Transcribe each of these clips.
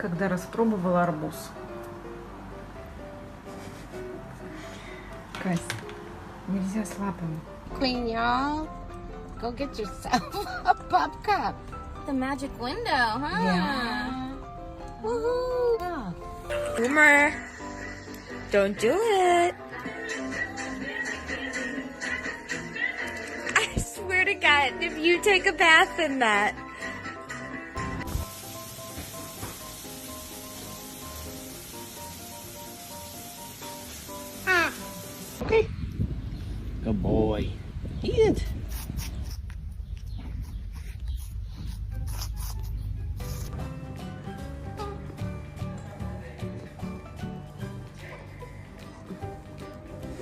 когда распробовала арбуз. Кась, нельзя с лапами. Queen, y'all, go get yourself a pup cup. The magic window, huh? Yeah. Woohoo! Boomer, don't do it. I swear to God, if you take a bath in that. Okay. Good boy. Eat it.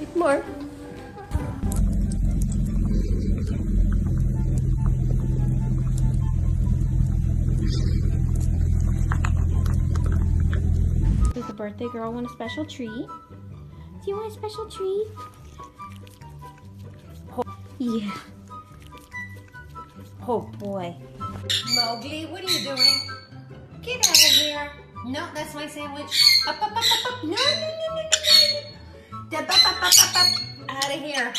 Eat more. Does the birthday girl want a special treat? Do you want a special treat? Yeah. Oh boy. Mowgli, what are you doing? Get out of here. No, that's my sandwich. Up, up, up, up, up. No, no, no, no, no, no. Up, up, up, up, up, up. Out of here.